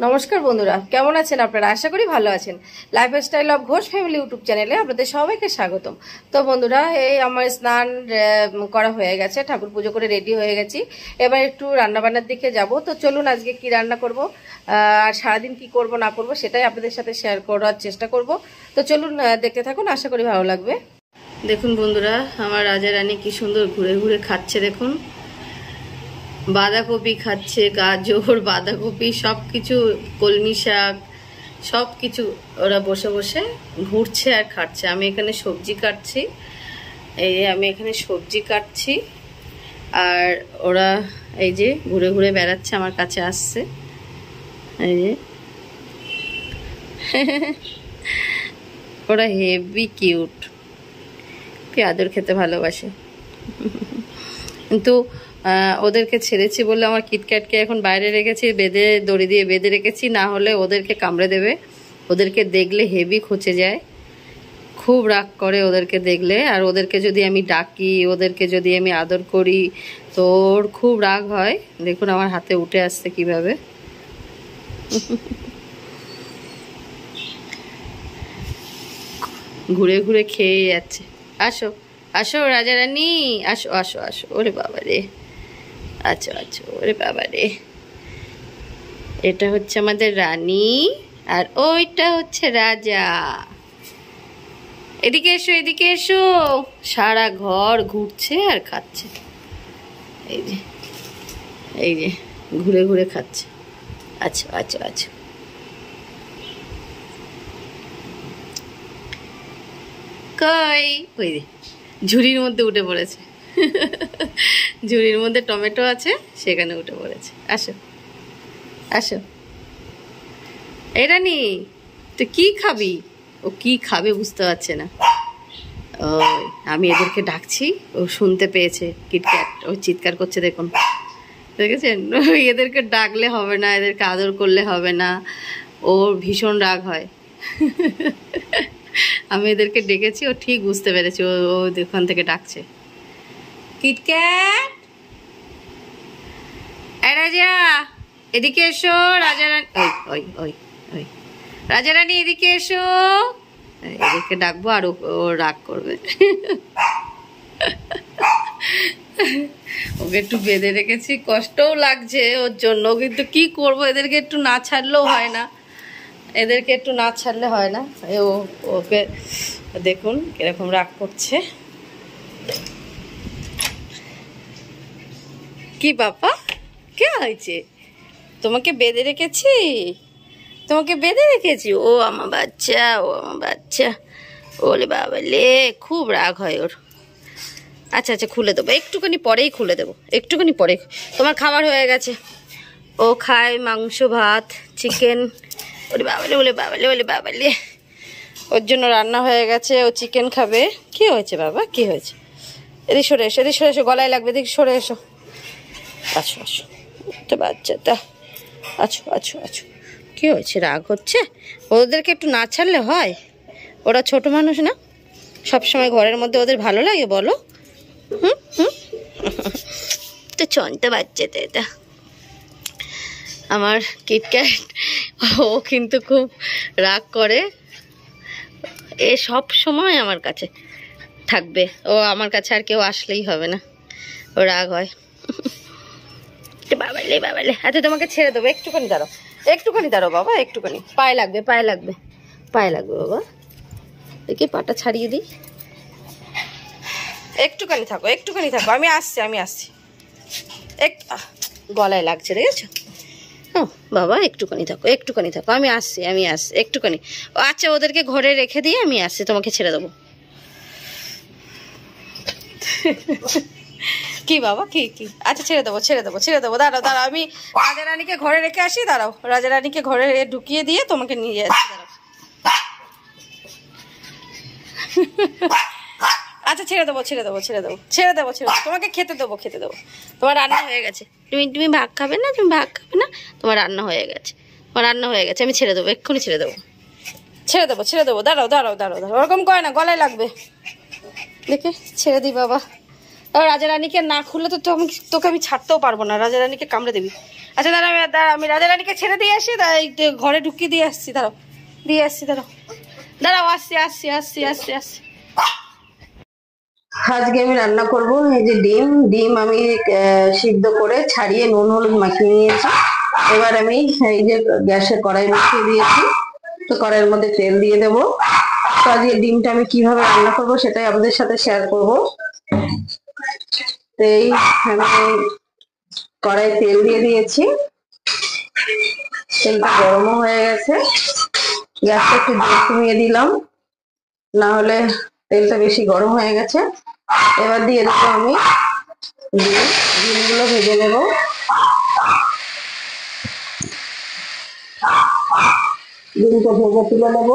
নমস্কার বন্ধুরা, কেমন আছেন আপনারা? আশা করি ভালো আছেন। Lifestyle of Ghosh family YouTube চ্যানেলে আপনাদের সবাইকে স্বাগতম। তো বন্ধুরা, এই আমার স্নান করা হয়ে গেছে, ঠাকুর পুজো করে রেডি হয়ে গেছি। এবার একটু রান্নাবান্নার দিকে যাব। তো চলুন আজকে কি রান্না করব আর সারাদিন কি করব না করব সেটাই আপনাদের সাথে শেয়ার করার চেষ্টা করব। তো চলুন দেখতে থাকুন, আশা করি ভালো লাগবে। দেখুন বন্ধুরা, আমার রাজা রানী কি সুন্দর ঘুরে ঘুরে খাচ্ছে। দেখুন, বাঁধাকপি খাচ্ছে, গাজর, বাঁধাকপি সব কিছু, কলমি শাক সব কিছু ওরা বসে বসে ঘুরছে আর খাচ্ছে। আমি এখানে সবজি কাটছি, আমি এখানে সবজি কাটছি আর ওরা এই যে ঘুরে ঘুরে বেড়াচ্ছে, আমার কাছে আসছে। এই যে ওরা হেভি কিউট, আদর খেতে ভালোবাসে। কিন্তু ওদেরকে ছেড়েছি বলে আমার কিটক্যাটকে এখন বাইরে রেখেছি, বেঁধে দড়ি দিয়ে বেঁধে রেখেছি, না হলে ওদেরকে কামড়ে দেবে। ওদেরকে দেখলে হেভি খচে যায়, খুব রাগ করে ওদেরকে দেখলে। আর ওদেরকে যদি আমি ডাকি, ওদেরকে যদি আমি আদর করি তো ওর খুব রাগ হয়। দেখুন আমার হাতে উঠে আসছে কিভাবে। ঘুরে ঘুরে খেয়ে যাচ্ছে। আসো আসো রাজা রানী, আসো আসো আসো। ওরে বাবা রে, আচ্ছা আচ্ছা, ওরে বাবা রে। এটা হচ্ছে আমাদের রানী আর ওইটা হচ্ছে রাজা। এদিকে এসো, এদিকে এসো। সারা ঘর ঘুরছে আর খাচ্ছে। এই যে এই যে ঘুরে ঘুরে খাচ্ছে। আচ্ছা আচ্ছা আচ্ছা। কই, ওই যে ঝুড়ির মধ্যে উঠে পড়েছে। ঝুড়ির মধ্যে টমেটো আছে, সেখানে উঠে পড়েছে। আসো আসো। এই রানী, তুই কি খাবি? ও কি খাবে বুঝতে পারছে না। ওই আমি এদেরকে ডাকছি, ও শুনতে পেয়েছে। কিটক্যাট ও চিৎকার করছে, দেখুন, দেখেছেন? এদেরকে ডাকলে হবে না, এদেরকে আদর করলে হবে না, ওর ভীষণ রাগ হয়। আমি এদেরকে ডেকেছি, ও ঠিক বুঝতে পেরেছে, ও ওখান থেকে ডাকছে। কিটক্যাট, রাজা এদিকে এসো। রাজা রানী, ওই ওই ওই রাজা রানী এদিকে এসো। এদেরকে ডাকবো আর ও রাগ করবে। ওকে একটু বেঁধে রেখেছি, কষ্টও লাগছে ওর জন্য, কিন্তু কি করব, এদেরকে একটু না ছাড়লেও হয় না। এদেরকে একটু না ছাড়লে হয় না। ওকে দেখুন কিরকম রাগ করছে। কি বাবা, কে হয়েছে? তোমাকে বেঁধে রেখেছি, তোমাকে বেঁধে রেখেছি। ও আমার বাচ্চা, ও আমার বাচ্চা। ওলে বাবা লে, খুব রাগ হয় ওর। আচ্ছা আচ্ছা, খুলে দেবো, একটুখানি পরেই খুলে দেবো, একটুখানি পরে। তোমার খাবার হয়ে গেছে। ও খায় মাংস, ভাত, চিকেন। ওলে বাবালে, ওলে বাবালে, ওলে বাবালে। ওর জন্য রান্না হয়ে গেছে, ও চিকেন খাবে। কি হয়েছে বাবা, কি হয়েছে? এদিকে সরে এসো, এদিকে সরে এসো, গলায় লাগবে, এদিকে সরে এসো। আছো আছো, তো বাচ্চাটা। আছো আছো আছো। কি হয়েছে, রাগ হচ্ছে? ওদেরকে একটু না ছাড়লে হয়? ওরা ছোট মানুষ না, সবসময় ঘরের মধ্যে ওদের ভালো লাগে বলো? হুম হুম। তো চন্তা বাচ্চা তো এটা আমার কিটক্যাট। ও কিন্তু খুব রাগ করে, এ সব সময় আমার কাছে থাকবে। ও আমার কাছে আর কেউ আসলেই হবে না, ও রাগ হয়। বাবালে বাবালে। আচ্ছা তোমাকে ছেড়ে দেবো, একটুখানি দাঁড়াও, একটুখানি দাঁড়াও বাবা, একটুখানি। পায়ে লাগবে, পায়ে লাগবে, পায়ে লাগবে বাবা। দেখি পাটা ছাড়িয়ে দিই। একটুখানি থাকো, একটুখানি থাকো, আমি আসছি, আমি আসছি। গলায় লাগছে, দেখেছো? ও বাবা, একটুখানি থাকো, একটুখানি থাকো, আমি আসছি, আমি আসছি, একটুখানি। আচ্ছা ওদেরকে ঘরে রেখে দিয়ে আমি আসছি, তোমাকে ছেড়ে দেবো। কি বাবা, কি কি? আচ্ছা ছেড়ে দেবো, ছেড়ে দেবো, ছেড়ে দেবো। দাঁড়াও দাঁড়াও, আমি রাজা রানীকে ঘরে রেখে আসি। দাঁড়াও, রাজা রানীকে ঘরে ঢুকিয়ে দিয়ে তোমাকে নিয়ে যাচ্ছি। দাঁড়াও। আচ্ছা ছেড়ে দেবো, ছেড়ে দেবো, ছেড়ে দেবো, ছেড়ে দেবো, ছেড়ে দেবো। তোমাকে খেতে দেবো, খেতে দেবো। তোমার রান্না হয়ে গেছে। তুমি ভাগ খাবে না, তুমি ভাগ খাবে না, তোমার রান্না হয়ে গেছে, তোমার রান্না হয়ে গেছে। আমি ছেড়ে দেবো, এক্ষুনি ছেড়ে দেবো, ছেড়ে দেবো, ছেড়ে দেবো। দাঁড়াও দাঁড়াও দাঁড়াও দাঁড়াও, ওরকম করে না, গলায় লাগবে। দেখে ছেড়ে দিই বাবা, রাজা রানীকে না খুললে তো তোকে আমি ছাড়তেও পারবো না, রাজা রানীকে কামড়ে দিবি। আচ্ছা দাঁড়া, আমি রাজা রানীকে ছেড়ে দিয়ে আসি, তাই ঘরে ঢুকিয়ে দিয়ে আসছি, দাঁড়াও দিয়ে আসছি, দাঁড়াও আসছি আসছি আসছি আসছি আসছি। আজকে আমি রান্না করব এই যে ডিম ডিম আমি সিদ্ধ করে ছাড়িয়ে নুন হলুদ মাখিয়ে নিয়েছি। এবার আমি এই যে গ্যাসে কড়াই বসিয়ে দিয়েছি, তো কড়াইয়ের মধ্যে তেল দিয়ে দেবো। তো আজকে ডিমটা আমি কিভাবে রান্না করব সেটাই আপনাদের সাথে শেয়ার করব। তো এই আমি কড়াই তেল দিয়ে দিয়েছি, তেলটা গরমও হয়ে গেছে, গ্যাসটা একটু জোর কমিয়ে দিলাম, না হলে তেলটা বেশি গরম হয়ে গেছে। এবার দিয়ে দেবো আমি ডিমগুলো ভেজে নেব। ডিমটা ভেজে তুলে নেব।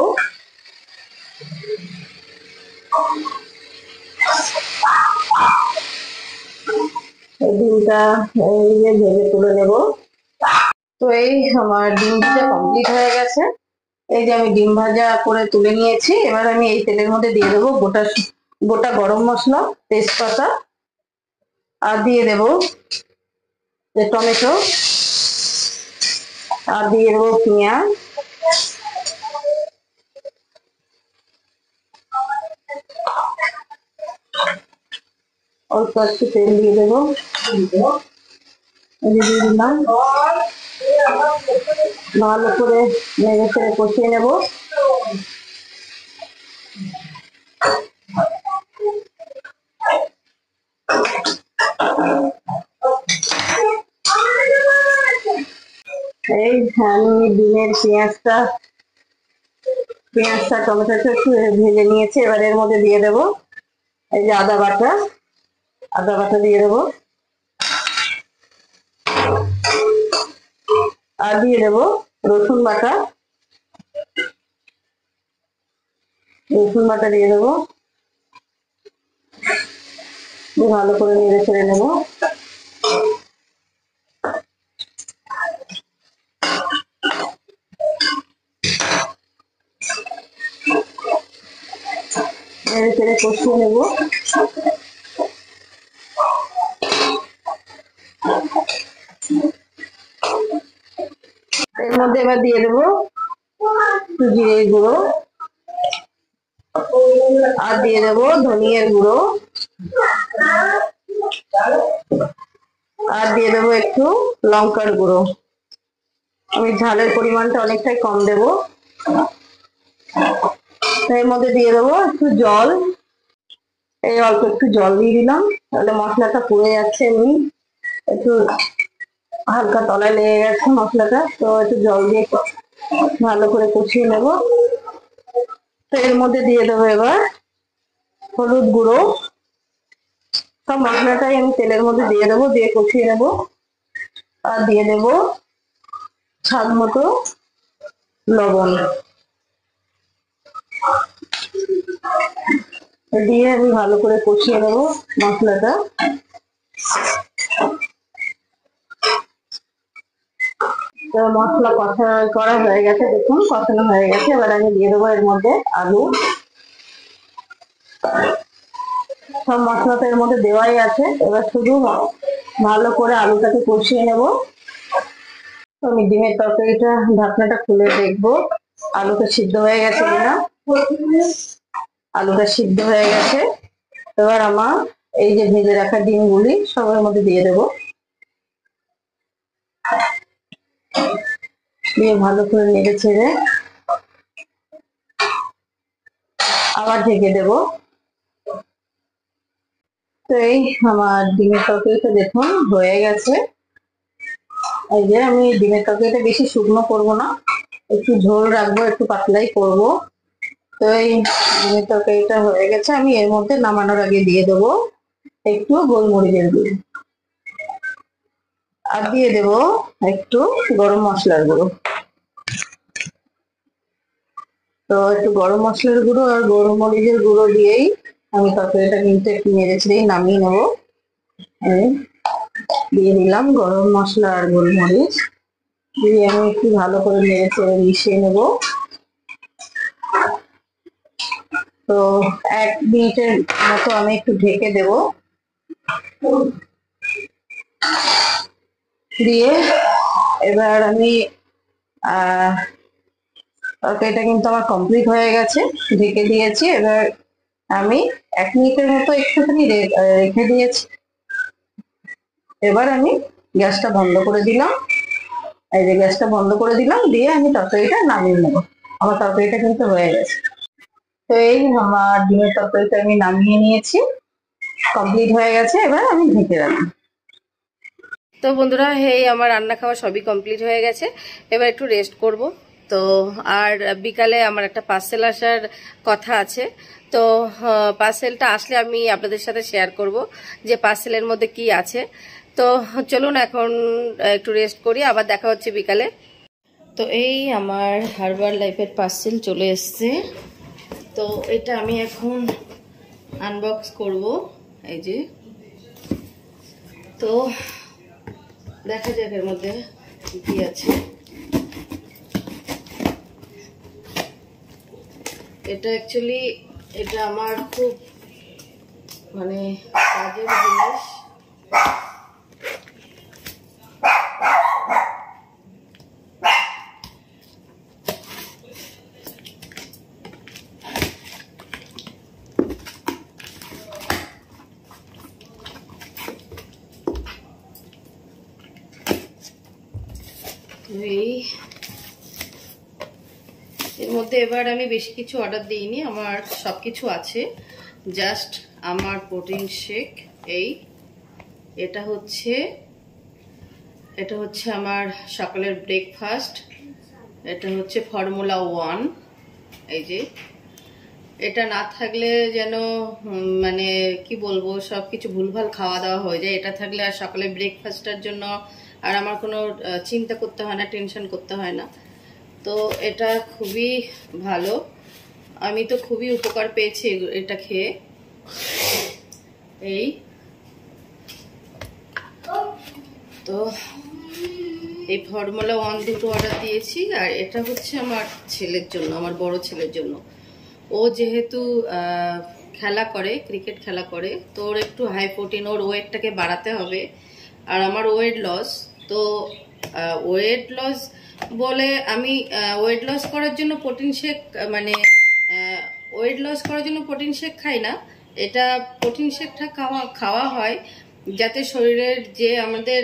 ডিমটা এই যে ভেজে তুলে নেব। তো এই আমার ডিম ভাজা কমপ্লিট হয়ে গেছে। এই যে আমি ডিম ভাজা করে তুলে নিয়েছি। এবার আমি এই তেলের মধ্যে দিয়ে দেবো গোটা গোটা গরম মশলা, তেজপাতা, আর দিয়ে দেব টমেটো, আর দিয়ে দেবো পেঁয়াজ, অল্প একটু তেল দিয়ে দেবো, দিয়ে দিলাম, ভালো করে নেড়ে চেড়ে কষিয়ে নেব। এই আমি ডিমের পেঁয়াজটা টমেটোটা একটু ভেজে নিয়েছি। এবার এর মধ্যে দিয়ে দেবো এই যে আদা বাটা দিয়ে দেবো, আর দিয়ে দেবো রসুন বাটা দিয়ে দেবো। ভালো করে নেড়ে ছেড়ে নেবো। নেড়ে ছেড়ে কষিয়ে নেবো। এর মধ্যে এবার দিয়ে দেবো জিরে গুঁড়ো, আর দিয়ে দেবো ধনিয়ার গুঁড়ো, আর দিয়ে দেবো একটু লঙ্কার গুঁড়ো। আমি ঝালের পরিমাণটা অনেকটাই কম দেবো। এর মধ্যে দিয়ে দেবো একটু জল, এই অল্প একটু জল দিয়ে দিলাম, তাহলে মশলাটা পুড়ে যাচ্ছে, এমনি একটু হালকা তলায় লেগে গেছে মশলাটা, তো একটু জল দিয়ে ভালো করে কষিয়ে নেব। তো এর মধ্যে দিয়ে দেবো এবার হলুদ গুঁড়ো, সব মশলাটাই আমি তেলের মধ্যে দিয়ে দেবো, দিয়ে কষিয়ে নেব। আর দিয়ে দেব স্বাদ মতো লবণ, দিয়ে আমি ভালো করে কষিয়ে নেব মশলাটা। তো মশলা করা হয়ে গেছে, দেখুন কষানো হয়ে গেছে। এবার আমি দিয়ে দেবো এর মধ্যে আলু, সব মশলা তো এর মধ্যে দেওয়াই আছে। এবার শুধু ভালো করে আলুটাকে কষিয়ে নেব। আমি ডিমের তরকারিটা ঢাকনাটা খুলে দেখবো আলুটা সিদ্ধ হয়ে গেছে কিনা। আলুটা সিদ্ধ হয়ে গেছে। এবার আমার এই যে ভেজে রাখা ডিমগুলি সবের মধ্যে দিয়ে দেবো, দিয়ে ভালো করে নেড়ে ছেড়ে আবার ঢেকে দেব। তো এই আমার ডিমের তরকারিটা দেখুন হয়ে গেছে। এই যে আমি ডিমের তরকারিটা বেশি শুকনো করবো না, একটু ঝোল রাখবো, একটু পাতলাই করব। তো এই ডিমের তরকারিটা হয়ে গেছে। আমি এর মধ্যে নামানোর আগে দিয়ে দেবো একটু গোলমরিচের গুঁড়ো, আর দিয়ে দেব একটু গরম মশলার গুঁড়ো। তো একটু গরম মশলার গুঁড়ো আর গোলমরিচের গুঁড়ো দিয়েই আমি তরকারিটা কিন্তু একটু নেড়ে ছেড়েই নামিয়ে নেবো। দিয়ে দিলাম গরম মশলা আর গোলমরিচ, দিয়ে আমি একটু ভালো করে নেড়ে চেড়ে মিশিয়ে নেব। তো 1 মিনিটের মতো আমি একটু ঢেকে দেব। দিয়ে এবার আমি তরকারিটা কিন্তু আমার কমপ্লিট হয়ে গেছে, ঢেকে দিয়েছি। এবার আমি 1 মিনিটের মতো একটুখানি রেখে দিয়েছি। এবার আমি গ্যাসটা বন্ধ করে দিলাম। এই যে গ্যাসটা বন্ধ করে দিলাম, দিয়ে আমি তরকারিটা নামিয়ে নেবো। আমার তরকারিটা কিন্তু হয়ে গেছে। তো এই আমার ডিমের তরকারিটা আমি নামিয়ে নিয়েছি, কমপ্লিট হয়ে গেছে। এবার আমি ঢেকে রাখবো। তো বন্ধুরা, এই আমার রান্না খাওয়া সবই কমপ্লিট হয়ে গেছে। এবার একটু রেস্ট করব। তো আর বিকালে আমার একটা পার্সেল আসার কথা আছে। তো পার্সেলটা আসলে আমি আপনাদের সাথে শেয়ার করব যে পার্সেলের মধ্যে কি আছে। তো চলুন এখন একটু রেস্ট করি, আবার দেখা হচ্ছে বিকালে। তো এই আমার হারবার লাইফের পার্সেল চলে এসছে। তো এটা আমি এখন আনবক্স করব। এই যে, তো দেখা যাক এর মধ্যে কি আছে। এটা অ্যাকচুয়ালি এটা আমার খুব মানে কাজের জিনিস। এর মধ্যে এবার আমি বেশি কিছু অর্ডার দিইনি, আমার সবকিছু আছে। জাস্ট আমার প্রোটিন শেক, এটা হচ্ছে আমার সকালের ব্রেকফাস্ট। এটা হচ্ছে ফর্মুলা 1। এই যে, এটা না থাকলে যেন মানে কি বলবো, সবকিছু ভুলভাল খাওয়া দাওয়া হয়ে যায়। এটা থাকলে আর সকালে ব্রেকফাস্টের জন্য আর আমার কোনো চিন্তা করতে হয় না, টেনশন করতে হয় না। তো এটা খুবই ভালো, আমি তো খুবই উপকার পেয়েছি এটা খেয়ে। তো এই ফর্মুলা 1 দুটো অর্ডার দিয়েছি। আর এটা হচ্ছে আমার ছেলের জন্য, আমার বড় ছেলের জন্য। ও যেহেতু খেলা করে, ক্রিকেট খেলা করে, তো ওর একটু হাই প্রোটিন, ওর ওয়েটটাকে বাড়াতে হবে। আর আমার ওয়েট লস, তো ওয়েট লস বলে আমি ওয়েট লস করার জন্য প্রোটিন শেক, মানে ওয়েট লস করার জন্য প্রোটিন শেক খাই না। এটা প্রোটিন শেকটা খাওয়া হয় যাতে শরীরের যে আমাদের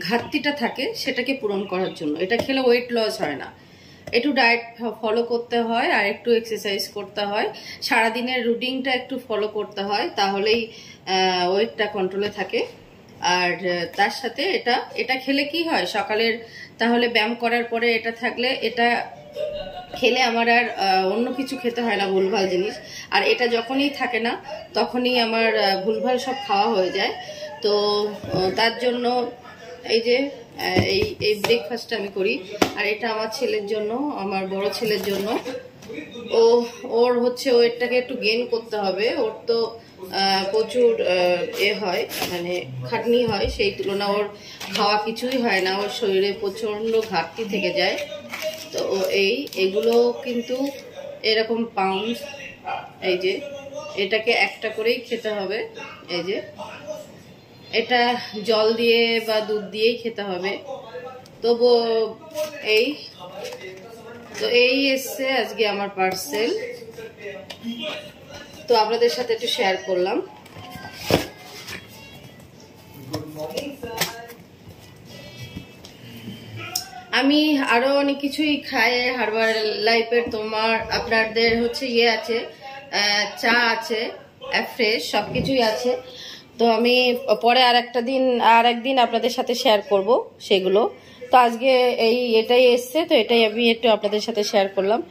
ঘাটতিটা থাকে সেটাকে পূরণ করার জন্য। এটা খেলে ওয়েট লস হয় না, একটু ডায়েট ফলো করতে হয় আর একটু এক্সারসাইজ করতে হয়, সারাদিনের রুটিনটা একটু ফলো করতে হয়, তাহলেই ওয়েটটা কন্ট্রোলে থাকে। আর তার সাথে এটা খেলে কি হয়, সকালের তাহলে ব্যায়াম করার পরে এটা থাকলে, এটা খেলে আমার আর অন্য কিছু খেতে হয় না, ভুলভাল জিনিস। আর এটা যখনই থাকে না তখনই আমার ভুলভাল সব খাওয়া হয়ে যায়। তো তার জন্য এই যে এই ব্রেকফাস্টটা আমি করি। আর এটা আমার ছেলের জন্য, আমার বড় ছেলের জন্য। ওর হচ্ছে ওয়েটটাকে একটু গেইন করতে হবে। ওর তো প্রচুর হয়, মানে খাটনি হয়, সেই তুলনা ওর খাওয়া কিছুই হয় না, ওর শরীরে প্রচন্ড ঘাটতি থেকে যায়। তো এগুলো কিন্তু এরকম পাউন্ড, এই যে এটাকে একটা করেই খেতে হবে। এই যে এটা জল দিয়ে বা দুধ দিয়েই খেতে হবে। তবু এই এসছে আজকে আমার পার্সেল, তো আপনাদের সাথে একটু শেয়ার করলাম। আমি আরো অনেক কিছুই খাই হারবার লাইফের। আপনাদের হচ্ছে আছে, চা আছে, ফ্রেশ সবকিছুই আছে। তো আমি পরে আর একদিন আপনাদের সাথে শেয়ার করব সেগুলো। তো আজকে এটাই এসছে, তো এটাই আমি একটু আপনাদের সাথে শেয়ার করলাম।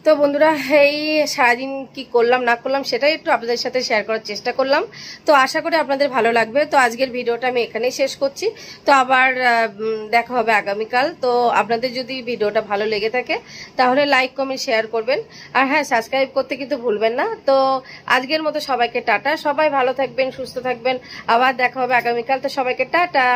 তো বন্ধুরা, এই সারাদিন কি করলাম না করলাম সেটাই একটু আপনাদের সাথে শেয়ার করার চেষ্টা করলাম। তো আশা করি আপনাদের ভালো লাগবে। তো আজকের ভিডিওটা আমি এখানেই শেষ করছি। তো আবার দেখা হবে আগামীকাল। তো আপনাদের যদি ভিডিওটা ভালো লেগে থাকে তাহলে লাইক কমেন্ট শেয়ার করবেন। আর হ্যাঁ, সাবস্ক্রাইব করতে কিন্তু ভুলবেন না। তো আজকের মতো সবাইকে টাটা, সবাই ভালো থাকবেন, সুস্থ থাকবেন। আবার দেখা হবে আগামীকাল। তো সবাইকে টাটা।